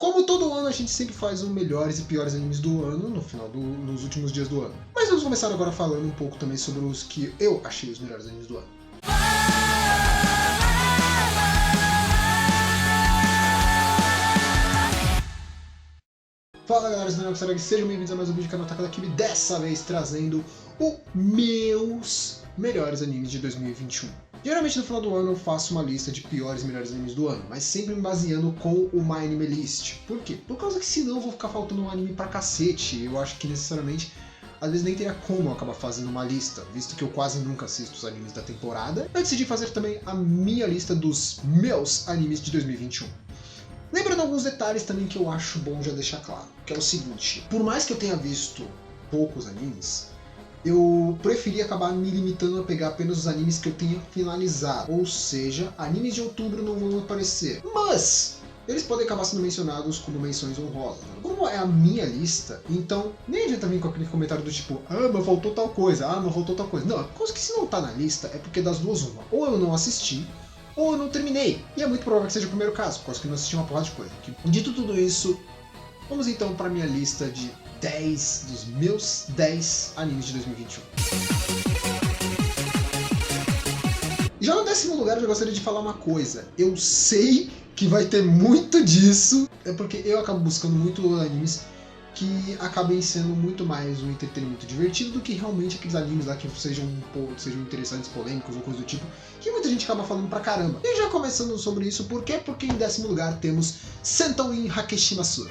Como todo ano, a gente sempre faz os melhores e piores animes do ano nos últimos dias do ano. Mas vamos começar agora falando um pouco também sobre os que eu achei os melhores animes do ano. Fala galera, sejam bem-vindos a mais um vídeo do canal Takada Kibi, dessa vez trazendo os meus melhores animes de 2021. Geralmente no final do ano eu faço uma lista de piores e melhores animes do ano, mas sempre me baseando com o My Anime List. Por quê? Por causa que senão eu vou ficar faltando um anime pra cacete. Eu acho que necessariamente, às vezes nem teria como eu acabar fazendo uma lista, visto que eu quase nunca assisto os animes da temporada. Eu decidi fazer também a minha lista dos meus animes de 2021. Lembrando alguns detalhes também que eu acho bom já deixar claro, que é o seguinte: por mais que eu tenha visto poucos animes, eu preferi acabar me limitando a pegar apenas os animes que eu tenha finalizado, ou seja, animes de outubro não vão aparecer, mas eles podem acabar sendo mencionados como menções honrosas. Como é a minha lista, então nem adianta vir com aquele comentário do tipo, ah, mas faltou tal coisa, ah, mas faltou tal coisa. Não, é porque se não tá na lista é porque das duas uma, ou eu não assisti, ou eu não terminei. E é muito provável que seja o primeiro caso, por causa que eu não assisti uma porrada de coisa. Dito tudo isso, vamos então para minha lista de 10 dos meus 10 animes de 2021. Já no 10º lugar, eu já gostaria de falar uma coisa. Eu sei que vai ter muito disso, é porque eu acabo buscando muito animes que acabem sendo muito mais um entretenimento divertido do que realmente aqueles animes lá que sejam interessantes, polêmicos ou coisa do tipo, que muita gente acaba falando pra caramba. E já começando sobre isso, por quê? Porque em 10º lugar temos Sentou in Hakeshimasu.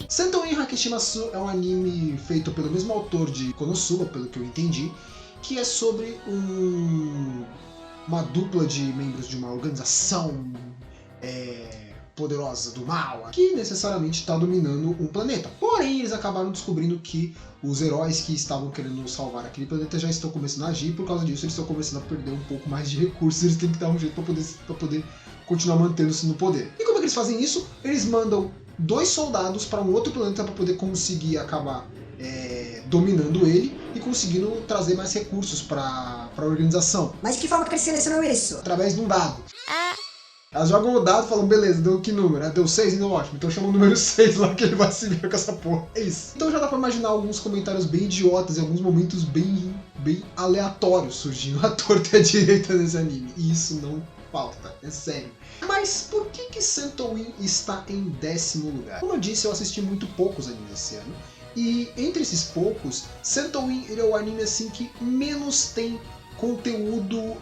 Sentou in Hakeshimasu é um anime feito pelo mesmo autor de Konosuba, pelo que eu entendi, que é sobre uma dupla de membros de uma organização poderosa do mal, que necessariamente está dominando um planeta. Porém, eles acabaram descobrindo que os heróis que estavam querendo salvar aquele planeta já estão começando a agir, e por causa disso eles estão começando a perder um pouco mais de recursos, eles têm que dar um jeito para poder continuar mantendo-se no poder. E como é que eles fazem isso? Eles mandam 2 soldados para um outro planeta para poder conseguir acabar dominando ele e conseguindo trazer mais recursos para a organização. Mas de que forma que eles selecionam isso? Através de um dado. Elas jogam o dado e falam, beleza, deu que número? Deu 6, então ótimo. Então chama o número 6 lá que ele vai se ver com essa porra. É isso. Então já dá pra imaginar alguns comentários bem idiotas e alguns momentos bem aleatórios surgindo à torta e à direita nesse anime. E isso não falta, é sério. Mas por que Sentou in está em 10º lugar? Como eu disse, eu assisti muito poucos animes esse ano. E entre esses poucos, Sentou in ele é o anime assim que menos tem conteúdo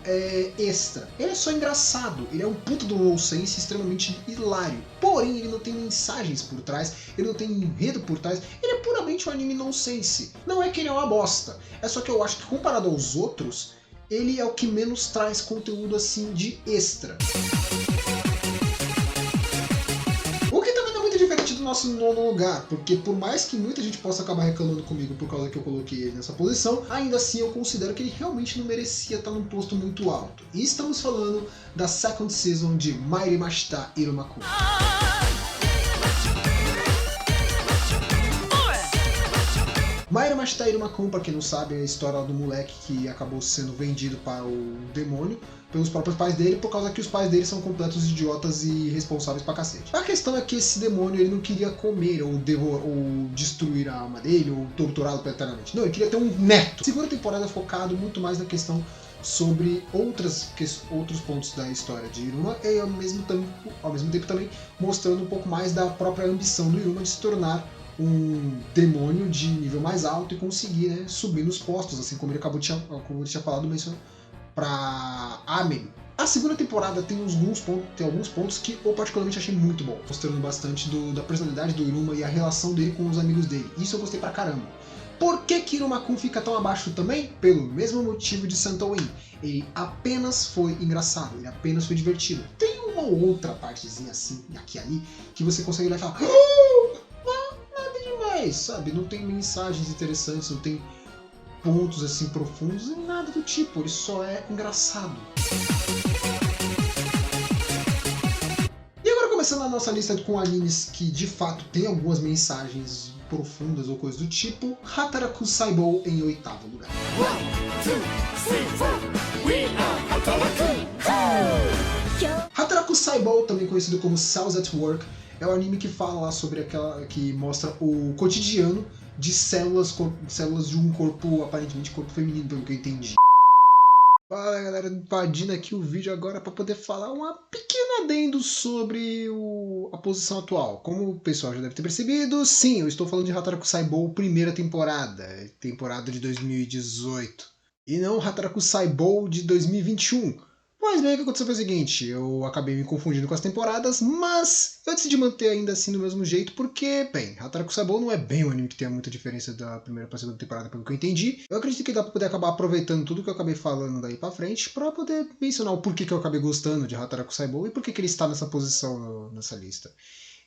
extra. Ele é só engraçado, ele é um puto do nonsense extremamente hilário. Porém, ele não tem mensagens por trás, ele não tem enredo por trás, ele é puramente um anime nonsense. Não é que ele é uma bosta, é só que eu acho que comparado aos outros, ele é o que menos traz conteúdo assim de extra. Do nosso 9º lugar, porque por mais que muita gente possa acabar reclamando comigo por causa que eu coloquei ele nessa posição, ainda assim eu considero que ele realmente não merecia estar num posto muito alto. E estamos falando da second season de Mairimashita Irumakun. Mairimashita Irumakun, pra quem não sabe, é a história do moleque que acabou sendo vendido para o demônio pelos próprios pais dele, por causa que os pais dele são completos idiotas e irresponsáveis pra cacete. A questão é que esse demônio ele não queria comer ou destruir a alma dele ou torturá-lo eternamente. Não, ele queria ter um neto. A segunda temporada é focado muito mais na questão sobre outros pontos da história de Iruma e ao mesmo tempo também mostrando um pouco mais da própria ambição do Iruma de se tornar um demônio de nível mais alto e conseguir, subir nos postos, assim como ele tinha falado para Amen. A segunda temporada tem alguns pontos que eu particularmente achei muito bom, mostrando bastante da personalidade do Iruma e a relação dele com os amigos dele. Isso eu gostei pra caramba. Por que Irumakun fica tão abaixo também? Pelo mesmo motivo de Sentou in. Ele apenas foi engraçado, ele apenas foi divertido. Tem uma outra partezinha assim, aqui e ali, que você consegue olhar e falar, nada demais, sabe? Não tem mensagens interessantes, não tem pontos assim profundos e nada do tipo, ele só é engraçado. E agora começando a nossa lista com animes que de fato tem algumas mensagens profundas ou coisas do tipo, Hataraku Saibou em 8º lugar. 1, 2, 3, 4, we are Hataraku! Hataraku Saibou, também conhecido como Cells at Work, é um anime que fala lá sobre que mostra o cotidiano de células de um corpo, aparentemente corpo feminino, pelo que eu entendi. Fala galera, invadindo aqui o vídeo agora para poder falar um pequeno adendo sobre a posição atual. Como o pessoal já deve ter percebido, sim, eu estou falando de Hataraku Saibou primeira temporada de 2018. E não Hataraku Saibou de 2021. Pois bem, o que aconteceu foi o seguinte, eu acabei me confundindo com as temporadas, mas eu decidi manter ainda assim do mesmo jeito, porque, bem, Hataraku Saibou não é bem um anime que tenha muita diferença da primeira pra segunda temporada, pelo que eu entendi. Eu acredito que dá pra poder acabar aproveitando tudo que eu acabei falando daí pra frente, pra poder mencionar o porquê que eu acabei gostando de Hataraku Saibou e porquê que ele está nessa posição nessa lista.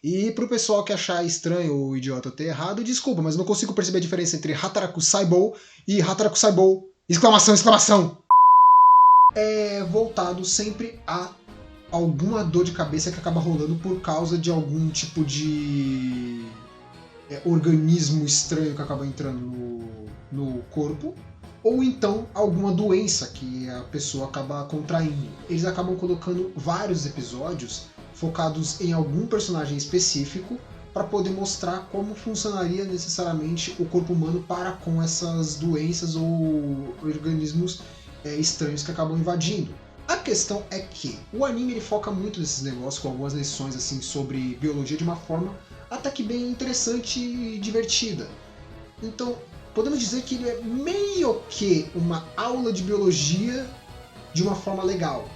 E pro pessoal que achar estranho ou idiota eu ter errado, desculpa, mas eu não consigo perceber a diferença entre Hataraku Saibou e Hataraku Saibou, exclamação, exclamação! É voltado sempre a alguma dor de cabeça que acaba rolando por causa de algum tipo de organismo estranho que acaba entrando no corpo, ou então alguma doença que a pessoa acaba contraindo. Eles acabam colocando vários episódios focados em algum personagem específico para poder mostrar como funcionaria necessariamente o corpo humano para com essas doenças ou organismos estranhos que acabam invadindo. A questão é que o anime ele foca muito nesses negócios, com algumas lições assim sobre biologia de uma forma até que bem interessante e divertida. Então, podemos dizer que ele é meio que uma aula de biologia de uma forma legal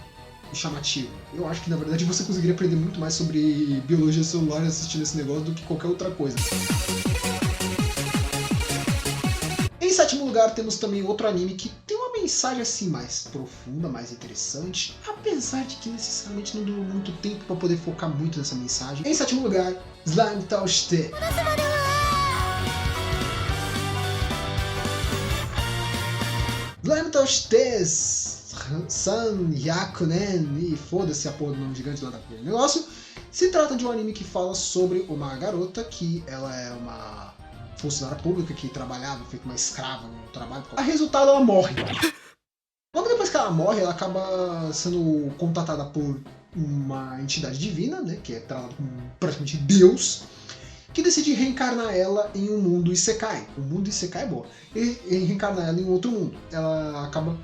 e chamativa. Eu acho que na verdade você conseguiria aprender muito mais sobre biologia celular assistindo esse negócio do que qualquer outra coisa. Em sétimo lugar, temos também outro anime que tem uma mensagem assim mais profunda, mais interessante, apesar de que necessariamente não deu muito tempo para poder focar muito nessa mensagem. Em sétimo lugar, Slime Touchte. Slime Touchte San Yakunen, e foda-se a porra do nome gigante lá daquele negócio. Se trata de um anime que fala sobre uma garota que ela é uma funcionária pública que trabalhava, feito uma escrava no trabalho. A resultado, ela morre. Logo depois que ela morre, ela acaba sendo contatada por uma entidade divina, né, que é tratada como praticamente Deus, que decide reencarnar ela em um mundo Isekai. O mundo Isekai é bom. E reencarnar ela em outro mundo. Ela acaba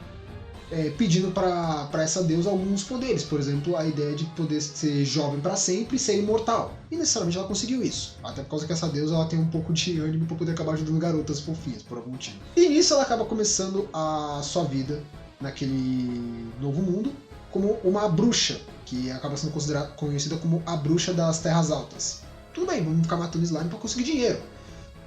pedindo para essa deusa alguns poderes, por exemplo, a ideia de poder ser jovem para sempre e ser imortal. E necessariamente ela conseguiu isso, até por causa que essa deusa ela tem um pouco de ânimo para poder acabar ajudando garotas fofinhas, por algum motivo. E nisso ela acaba começando a sua vida naquele novo mundo como uma bruxa, que acaba sendo conhecida como a bruxa das Terras Altas. Tudo bem, vamos ficar matando slime para conseguir dinheiro.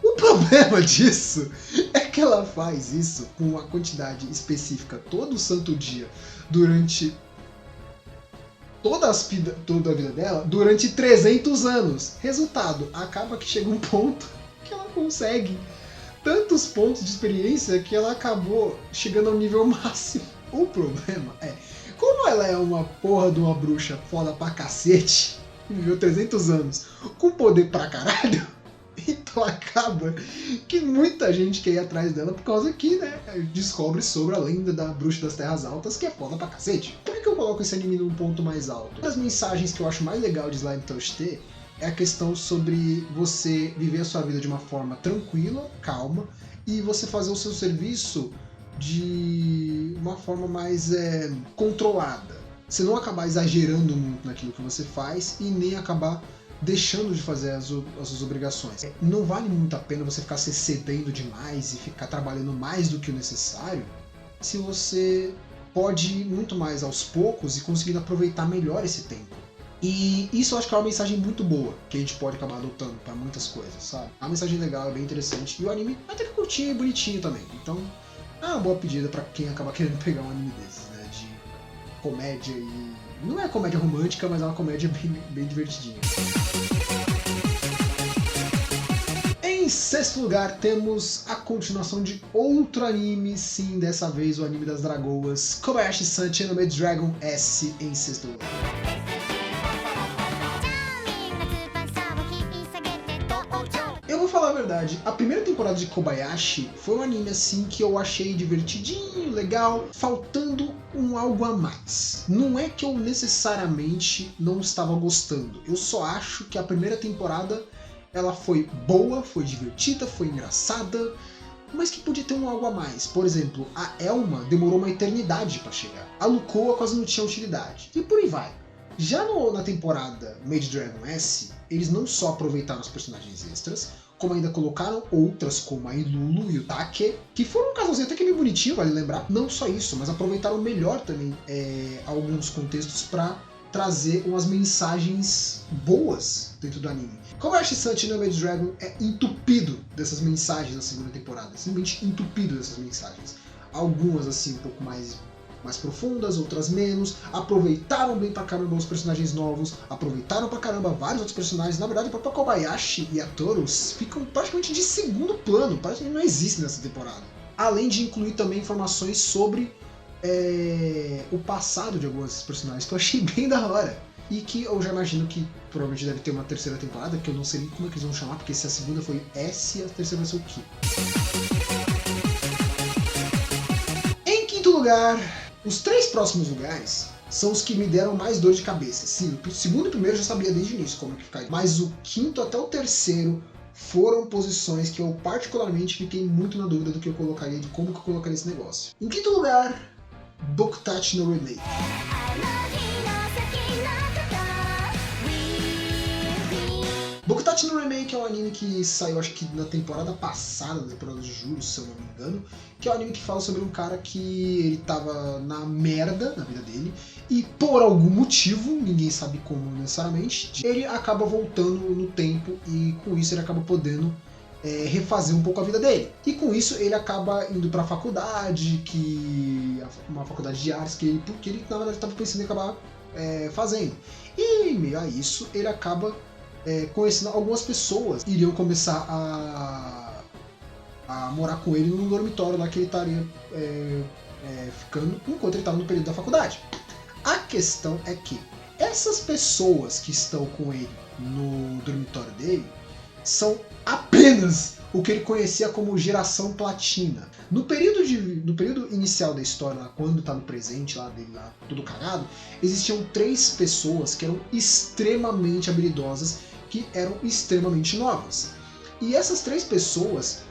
O problema disso é que ela faz isso com uma quantidade específica todo santo dia durante toda a vida dela durante 300 anos. Resultado, acaba que chega um ponto que ela consegue tantos pontos de experiência que ela acabou chegando ao nível máximo. O problema é, como ela é uma porra de uma bruxa foda pra cacete, viveu 300 anos com poder pra caralho, então acaba que muita gente quer ir atrás dela por causa que, né, descobre sobre a lenda da bruxa das Terras Altas, que é foda pra cacete. Por que eu coloco esse anime num ponto mais alto? Uma das mensagens que eu acho mais legal de Slime Touchte é a questão sobre você viver a sua vida de uma forma tranquila, calma, e você fazer o seu serviço de uma forma mais controlada. Você não acabar exagerando muito naquilo que você faz e nem acabar deixando de fazer as suas obrigações. Não vale muito a pena você ficar se excedendo demais e ficar trabalhando mais do que o necessário, se você pode ir muito mais aos poucos e conseguindo aproveitar melhor esse tempo. E isso eu acho que é uma mensagem muito boa, que a gente pode acabar adotando para muitas coisas, sabe? É uma mensagem legal, é bem interessante, e o anime até que curtinho e bonitinho também. Então, é uma boa pedida para quem acaba querendo pegar um anime desses, né? De comédia e... Não é comédia romântica, mas é uma comédia bem divertidinha. Em sexto lugar, temos a continuação de outro anime, sim, dessa vez o anime das dragoas, Kobayashi-san Chenome Dragon S, em sexto lugar. Eu vou falar falar a verdade, a primeira temporada de Kobayashi foi um anime assim que eu achei divertidinho, legal, faltando um algo a mais. Não é que eu necessariamente não estava gostando, eu só acho que a primeira temporada ela foi boa, foi divertida, foi engraçada, mas que podia ter um algo a mais. Por exemplo, a Elma demorou uma eternidade para chegar. A Lucoa quase não tinha utilidade. E por aí vai. Já na temporada Maid Dragon S, eles não só aproveitaram os personagens extras, como ainda colocaram outras como a Ilulu e o Take, que foram um casalzinho até que bem bonitinho, vale lembrar. Não só isso, mas aproveitaram melhor também alguns contextos para trazer umas mensagens boas dentro do anime. Kobayashi-san no Maid Dragon é entupido dessas mensagens na segunda temporada, simplesmente entupido dessas mensagens. Algumas assim um pouco mais profundas, outras menos, aproveitaram bem pra caramba os personagens novos, aproveitaram pra caramba vários outros personagens. Na verdade, o próprio Kobayashi e a Toru ficam praticamente de segundo plano, praticamente não existem nessa temporada. Além de incluir também informações sobre o passado de alguns personagens, que eu achei bem da hora. E que eu já imagino que provavelmente deve ter uma terceira temporada, que eu não sei nem como é que eles vão chamar, porque se a segunda foi S, a terceira vai ser o quê? Em quinto lugar, os 3 próximos lugares são os que me deram mais dor de cabeça. Sim, o segundo e o primeiro eu já sabia desde o início como é que ficaria. Mas o quinto até o terceiro foram posições que eu particularmente fiquei muito na dúvida do que eu colocaria, de como que eu colocaria esse negócio. Em quinto lugar, Bokutachi no Remake. Bokutachi no Remake é um anime que saiu acho que na temporada passada, na temporada de julho, se eu não me engano, que é um anime que fala sobre um cara que ele tava na merda na vida dele e por algum motivo, ninguém sabe como necessariamente, ele acaba voltando no tempo e com isso ele acaba podendo refazer um pouco a vida dele. E com isso ele acaba indo pra faculdade, uma faculdade de artes porque ele na verdade estava pensando em acabar fazendo. E em meio a isso ele acaba conhecendo algumas pessoas que iriam começar a morar com ele num dormitório lá que ele estaria ficando enquanto ele estava no período da faculdade. A questão é que essas pessoas que estão com ele no dormitório dele são apenas o que ele conhecia como geração platina. No período inicial da história, quando tá no presente lá dele, lá, tudo cagado, existiam 3 pessoas que eram extremamente habilidosas, que eram extremamente novas. E essas 3 pessoas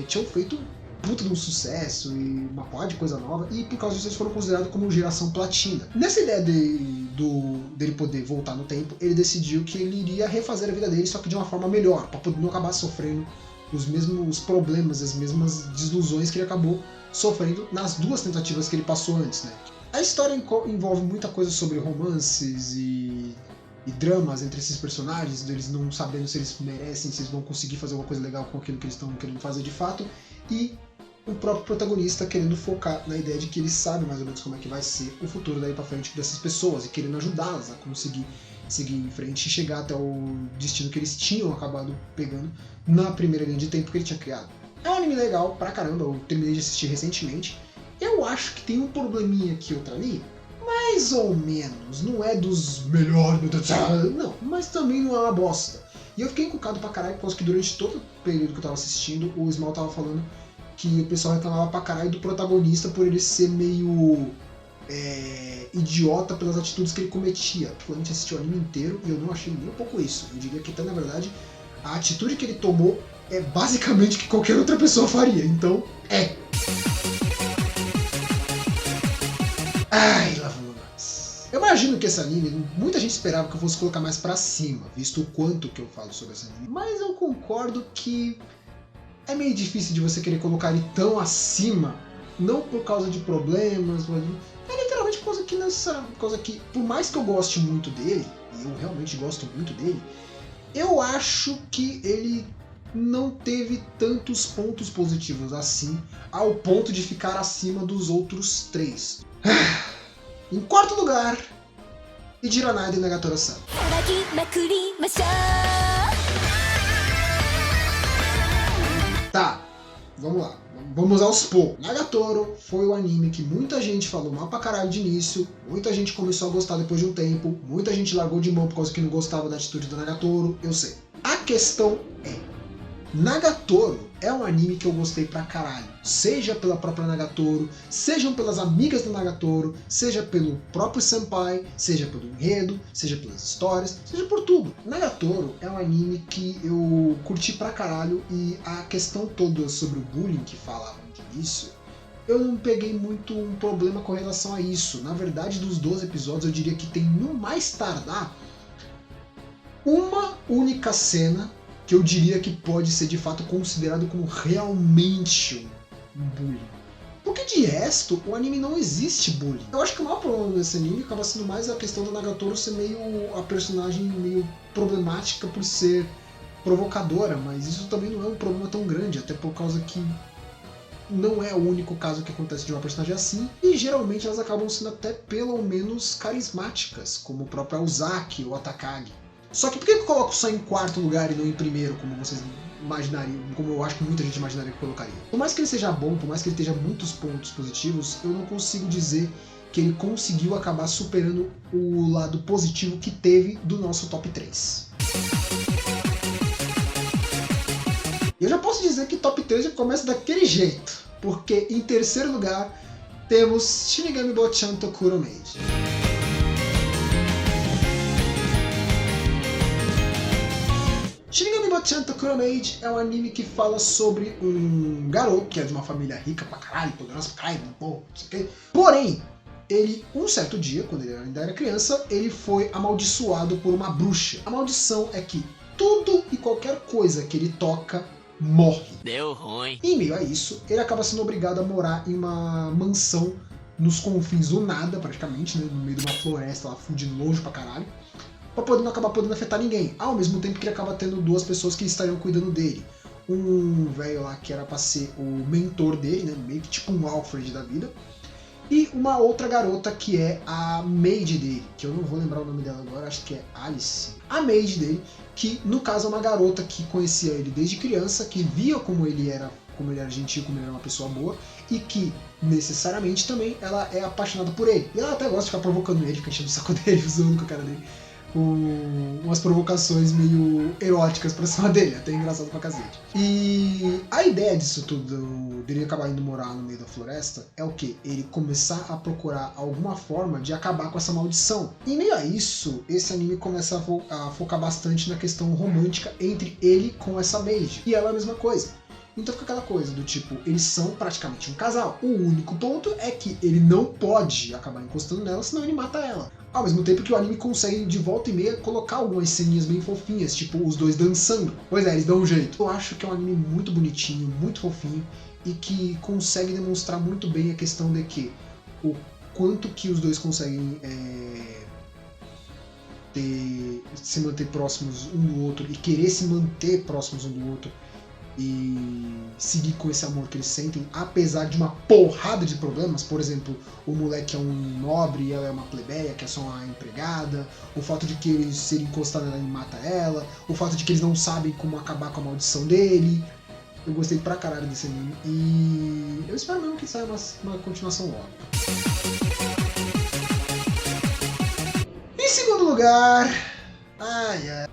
tinham feito puta de um sucesso e uma pá de coisa nova, e por causa disso eles foram considerados como geração platina. Nessa ideia dele poder voltar no tempo, ele decidiu que ele iria refazer a vida dele, só que de uma forma melhor, para poder não acabar sofrendo os mesmos problemas, as mesmas desilusões que ele acabou sofrendo nas 2 tentativas que ele passou antes, né? A história envolve muita coisa sobre romances e dramas entre esses personagens, deles não sabendo se eles merecem, se eles vão conseguir fazer alguma coisa legal com aquilo que eles estão querendo fazer de fato, e o próprio protagonista querendo focar na ideia de que ele sabe mais ou menos como é que vai ser o futuro daí pra frente dessas pessoas e querendo ajudá-las a conseguir seguir em frente e chegar até o destino que eles tinham acabado pegando na primeira linha de tempo que ele tinha criado. É um anime legal pra caramba, eu terminei de assistir recentemente. Eu acho que tem um probleminha aqui, outro ali, mais ou menos, não é dos melhores, não, mas também não é uma bosta. E eu fiquei encucado pra caralho, por causa que durante todo o período que eu tava assistindo, o Small tava falando que o pessoal reclamava pra caralho do protagonista por ele ser meio idiota pelas atitudes que ele cometia. A gente assistiu o anime inteiro e eu não achei nem um pouco isso. Eu diria que até, na verdade, a atitude que ele tomou é basicamente o que qualquer outra pessoa faria. Então, Ai, lá vamos nós. Eu imagino que esse anime, muita gente esperava que eu fosse colocar mais pra cima, visto o quanto que eu falo sobre esse anime. Mas eu concordo que é meio difícil de você querer colocar ele tão acima, não por causa de problemas, é literalmente por causa que, por mais que eu goste muito dele, e eu realmente gosto muito dele, eu acho que ele não teve tantos pontos positivos assim, ao ponto de ficar acima dos outros 3. Em quarto lugar, Ijiranai de Nagatoro-san. Tá, vamos lá. Vamos aos poucos. Nagatoro foi o anime que muita gente falou mal pra caralho de início, muita gente começou a gostar depois de um tempo, muita gente largou de mão por causa que não gostava da atitude do Nagatoro, eu sei. A questão é, Nagatoro é um anime que eu gostei pra caralho, seja pela própria Nagatoro, sejam pelas amigas do Nagatoro, seja pelo próprio senpai, seja pelo enredo, seja pelas histórias, seja por tudo. Nagatoro é um anime que eu curti pra caralho, e a questão toda sobre o bullying que falavam de início, eu não peguei muito um problema com relação a isso. Na verdade, dos 12 episódios, eu diria que tem no mais tardar uma única cena que eu diria que pode ser de fato considerado como realmente um bullying. Porque de resto, o anime não existe bullying. Eu acho que o maior problema desse anime acaba sendo mais a questão da Nagatoro ser meio a personagem meio problemática por ser provocadora, mas isso também não é um problema tão grande, até por causa que não é o único caso que acontece de uma personagem assim, e geralmente elas acabam sendo até pelo menos carismáticas, como o próprio Aozaki ou a Takagi. Só que por que eu coloco só em quarto lugar e não em primeiro, como vocês imaginariam, como eu acho que muita gente imaginaria que eu colocaria? Por mais que ele seja bom, por mais que ele tenha muitos pontos positivos, eu não consigo dizer que ele conseguiu acabar superando o lado positivo que teve do nosso top 3. Eu já posso dizer que top 3 já começa daquele jeito, porque em terceiro lugar temos Shinigami Bochan Tokuro Maid. Shinigami Bochan Tokuro Maid é um anime que fala sobre um garoto que é de uma família rica pra caralho, poderosa pra caralho, não sei o quê. Porém, ele, um certo dia, quando ele ainda era criança, ele foi amaldiçoado por uma bruxa. A maldição é que tudo e qualquer coisa que ele toca morre. Deu ruim. E em meio a isso, ele acaba sendo obrigado a morar em uma mansão nos confins do nada, praticamente, né, no meio de uma floresta lá, fudindo longe pra caralho, pra poder não acabar podendo afetar ninguém. Ao mesmo tempo que ele acaba tendo duas pessoas que estariam cuidando dele. Um velho lá que era pra ser o mentor dele, né, meio que tipo um Alfred da vida. E uma outra garota que é a maid dele, que eu não vou lembrar o nome dela agora, acho que é Alice. A maid dele, que no caso é uma garota que conhecia ele desde criança, que via como ele era gentil, como ele era uma pessoa boa, e que necessariamente também ela é apaixonada por ele. E ela até gosta de ficar provocando ele, ficar enchendo o saco dele, usando com a cara dele, com umas provocações meio eróticas pra cima dele, até engraçado pra cacete. E a ideia disso tudo, dele acabar indo morar no meio da floresta, é o que? Ele começar a procurar alguma forma de acabar com essa maldição. E meio a isso, esse anime começa a focar bastante na questão romântica entre ele com essa maid. E ela é a mesma coisa. Então fica aquela coisa do tipo, eles são praticamente um casal. O único ponto é que ele não pode acabar encostando nela, senão ele mata ela. Ao mesmo tempo que o anime consegue de volta e meia colocar algumas ceninhas bem fofinhas, tipo os dois dançando. Pois é, eles dão um jeito. Eu acho que é um anime muito bonitinho, muito fofinho, e que consegue demonstrar muito bem a questão de que o quanto que os dois conseguem se manter próximos um do outro e querer se manter próximos um do outro e seguir com esse amor que eles sentem, apesar de uma porrada de problemas. Por exemplo, o moleque é um nobre e ela é uma plebeia, que é só uma empregada, o fato de que ele, se ele encostar nela, ele mata ela, o fato de que eles não sabem como acabar com a maldição dele. Eu gostei pra caralho desse anime e eu espero mesmo que saia uma continuação logo. Em segundo lugar,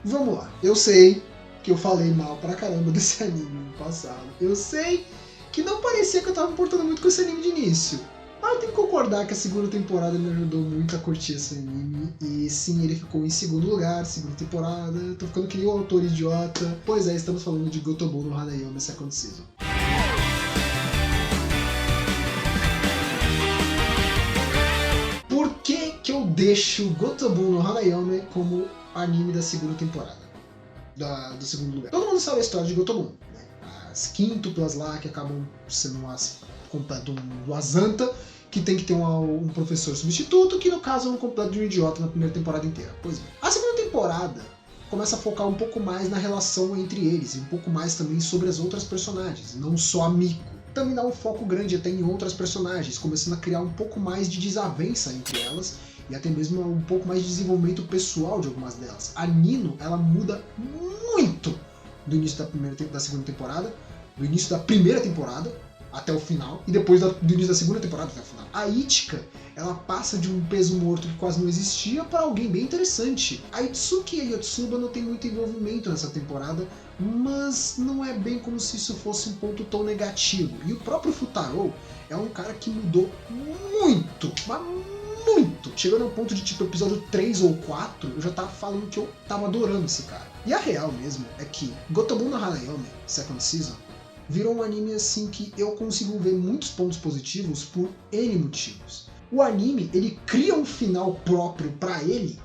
vamos lá, eu sei que eu falei mal pra caramba desse anime no passado. Eu sei que não parecia que eu tava me importando muito com esse anime de início. Mas eu tenho que concordar que a segunda temporada me ajudou muito a curtir esse anime. E sim, ele ficou em segundo lugar, segunda temporada. Tô ficando que nem um autor idiota. Pois é, estamos falando de Gotobu no Hanayome Second Season. Por que eu deixo Gotobu no Hanayome como anime da segunda temporada? Do segundo lugar. Todo mundo sabe a história de Gotobu, né? As quíntuplas lá que acabam sendo completo do Azanta, que tem que ter um professor substituto, que no caso é um completo de um idiota na primeira temporada inteira. Pois bem. A segunda temporada começa a focar um pouco mais na relação entre eles, e um pouco mais também sobre as outras personagens, não só a Miko. Também dá um foco grande até em outras personagens, começando a criar um pouco mais de desavença entre elas, e até mesmo um pouco mais de desenvolvimento pessoal de algumas delas. A Nino, ela muda muito do início da segunda temporada, do início da primeira temporada, até o final, e depois do início da segunda temporada até o final. A Ichika, ela passa de um peso morto que quase não existia para alguém bem interessante. A Itsuki e a Yotsuba não tem muito envolvimento nessa temporada, mas não é bem como se isso fosse um ponto tão negativo. E o próprio Futaro é um cara que mudou muito, mas muito. Chegando ao ponto de, tipo, episódio 3 ou 4, eu já tava falando que eu tava adorando esse cara. E a real mesmo é que Gotobu no Hanayome, Second Season, virou um anime assim que eu consigo ver muitos pontos positivos por N motivos. O anime, ele cria um final próprio pra ele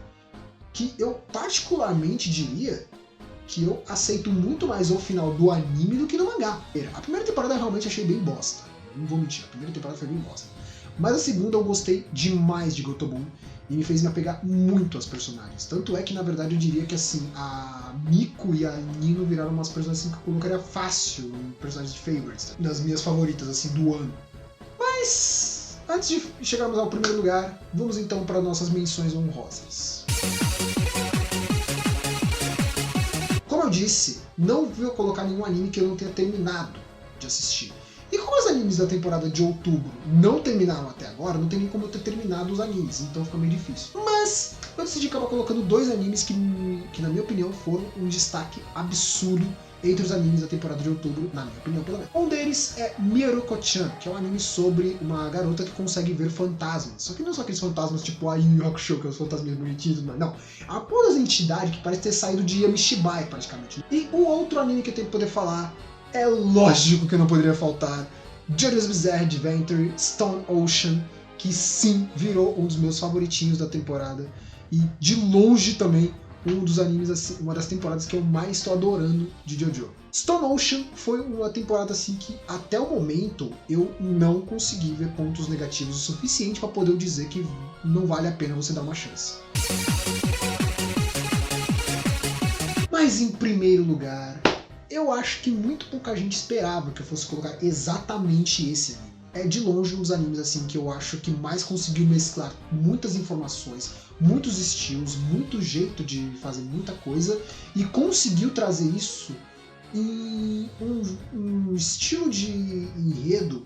que eu particularmente diria que eu aceito muito mais o final do anime do que do mangá. A primeira temporada eu realmente achei bem bosta. Não vou mentir, a primeira temporada foi bem bosta. Mas a segunda eu gostei demais de Gotobun e me fez me apegar muito aos personagens. Tanto é que, na verdade, eu diria que assim, a Miko e a Nino viraram umas personagens assim, que eu colocaria fácil em personagens de favorites, das minhas favoritas assim, do ano. Mas antes de chegarmos ao primeiro lugar, vamos então para nossas menções honrosas. Como eu disse, não vou colocar nenhum anime que eu não tenha terminado de assistir. E como os animes da temporada de outubro não terminaram até agora, não tem nem como eu ter terminado os animes, então fica meio difícil. Mas eu decidi acabar colocando 2 animes que na minha opinião, foram um destaque absurdo entre os animes da temporada de outubro, na minha opinião, pelo menos. Um deles é Miruko-chan, que é um anime sobre uma garota que consegue ver fantasmas. Só que não são aqueles fantasmas tipo a Yu Yu Hakusho, que é os fantasmas bonitinhos, mas não. É uma porra entidade que parece ter saído de Yamishibai, praticamente. E o outro anime que eu tenho que poder falar é lógico que não poderia faltar JoJo's Bizarre Adventure Stone Ocean, que sim, virou um dos meus favoritinhos da temporada. E de longe também um dos animes, assim, uma das temporadas que eu mais estou adorando de JoJo. Stone Ocean foi uma temporada assim que até o momento eu não consegui ver pontos negativos o suficiente para poder dizer que não vale a pena você dar uma chance. Mas em primeiro lugar, eu acho que muito pouca gente esperava que eu fosse colocar exatamente esse anime. É de longe um dos animes assim que eu acho que mais conseguiu mesclar muitas informações, muitos estilos, muito jeito de fazer muita coisa e conseguiu trazer isso em um estilo de enredo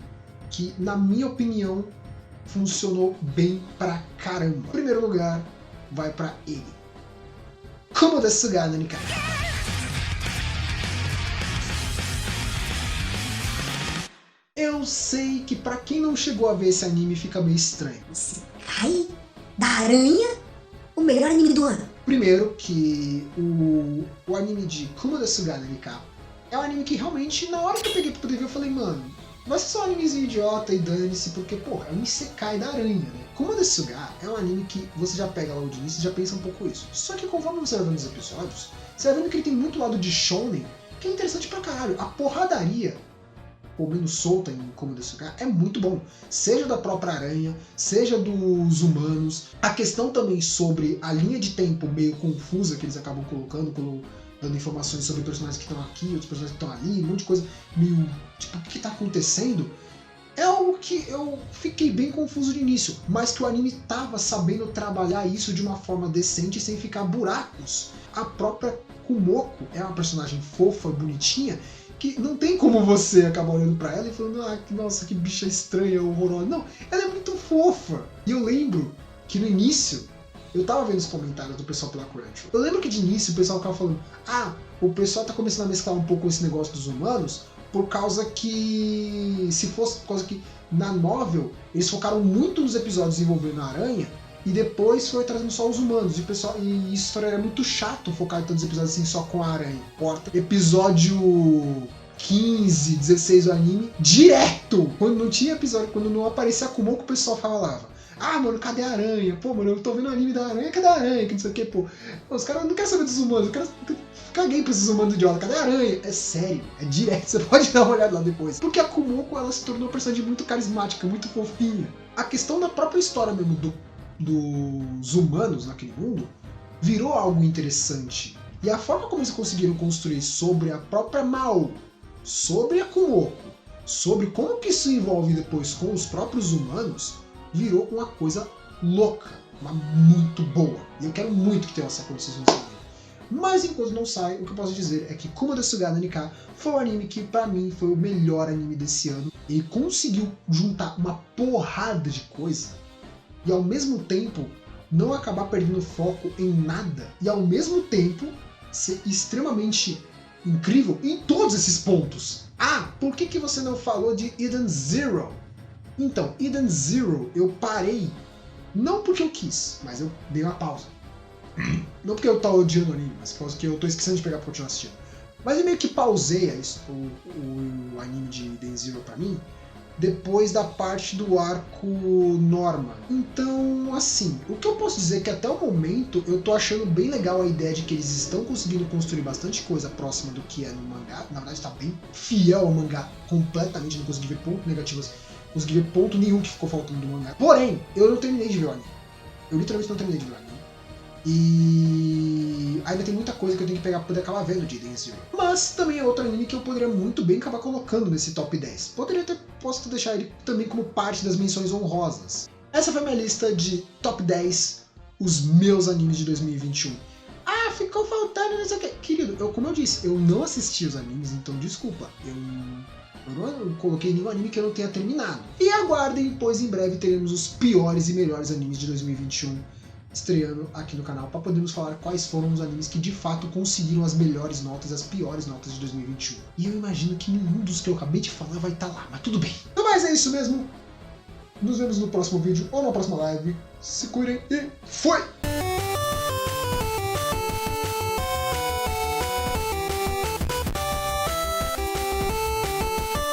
que, na minha opinião, funcionou bem pra caramba. Em primeiro lugar, vai pra ele. Como desu ga nani ka? Eu sei que pra quem não chegou a ver esse anime fica meio estranho. Isekai da aranha? O melhor anime do ano. Primeiro que o anime de Kuma desu ga nani ka é um anime que realmente, na hora que eu peguei pra poder ver, eu falei, mano, vai ser só um animezinho idiota e dane-se, porque, porra, é um Isekai da aranha, né? Kuma desu ga é um anime que você já pega logo de início e já pensa um pouco isso. Só que conforme você vai vendo os episódios, você vai vendo que ele tem muito lado de shonen, que é interessante pra caralho. A porradaria, ou menos solta em Como desu ga, é muito bom. Seja da própria aranha, seja dos humanos. A questão também sobre a linha de tempo meio confusa que eles acabam colocando, dando informações sobre personagens que estão aqui, outros personagens que estão ali, um monte de coisa meio, tipo, o que está acontecendo? É algo que eu fiquei bem confuso de início, mas que o anime estava sabendo trabalhar isso de uma forma decente sem ficar buracos. A própria Kumoko é uma personagem fofa, bonitinha, que não tem como você acabar olhando pra ela e falando, ah, nossa, que bicha estranha, horrorosa. Não, ela é muito fofa. E eu lembro que no início, eu tava vendo os comentários do pessoal pela Crunchyroll. Eu lembro que de início o pessoal ficava falando, ah, o pessoal tá começando a mesclar um pouco esse negócio dos humanos, por causa que, se fosse por causa que na novel, eles focaram muito nos episódios envolvendo a aranha, e depois foi trazendo só os humanos. E, pessoal, e isso era muito chato focar em todos os episódios assim só com a aranha. Porta. Episódio 15, 16 do anime, direto! Quando não tinha episódio, quando não aparecia a Kumoko, o pessoal falava, ah, mano, cadê a aranha? Pô, mano, eu tô vendo o anime da aranha, cadê a aranha? Que não sei o que, pô. Os caras não querem saber dos humanos, eu quero... Caguei pra esses humanos idiota, cadê a aranha? É sério, é direto, você pode dar uma olhada lá depois. Porque a Kumoko, ela se tornou uma personagem muito carismática, muito fofinha. A questão da própria história mesmo dos humanos naquele mundo virou algo interessante. E a forma como eles conseguiram construir sobre a própria Mao, sobre a Kumoko, sobre como que isso envolve depois com os próprios humanos, virou uma coisa louca, mas muito boa. E eu quero muito que tenha essa coisa no anime. Mas enquanto não sai, o que eu posso dizer é que Kuma desu ga nani ka foi um anime que pra mim foi o melhor anime desse ano. Ele conseguiu juntar uma porrada de coisa e ao mesmo tempo não acabar perdendo foco em nada e ao mesmo tempo ser extremamente incrível em todos esses pontos. Ah, por que você não falou de Eden Zero? Então, Eden Zero eu parei, não porque eu quis, mas eu dei uma pausa. Não porque eu tô odiando o anime, mas porque eu tô esquecendo de pegar pra continuar assistindo. Mas eu meio que pausei o anime de Eden Zero pra mim depois da parte do arco Norma. Então, assim, o que eu posso dizer é que até o momento eu tô achando bem legal a ideia de que eles estão conseguindo construir bastante coisa próxima do que é no mangá. Na verdade tá bem fiel ao mangá completamente, não consegui ver ponto negativo, consegui ver ponto nenhum que ficou faltando do mangá. Porém, eu não terminei de ver o anime. Eu literalmente não terminei de ver o anime. E ainda tem muita coisa que eu tenho que pegar pra poder acabar vendo de Eden Zero. Mas também é outro anime que eu poderia muito bem acabar colocando nesse top 10. Posso deixar ele também como parte das menções honrosas. Essa foi a minha lista de top 10, os meus animes de 2021. Ah, ficou faltando não sei o que. Querido, como eu disse, eu não assisti os animes, então desculpa. Eu não coloquei nenhum anime que eu não tenha terminado. E aguardem, pois em breve teremos os piores e melhores animes de 2021 estreando aqui no canal para podermos falar quais foram os animes que de fato conseguiram as melhores notas e as piores notas de 2021. E eu imagino que nenhum dos que eu acabei de falar vai estar lá, mas tudo bem. Então, mas é isso mesmo. Nos vemos no próximo vídeo ou na próxima live. Se cuidem e fui!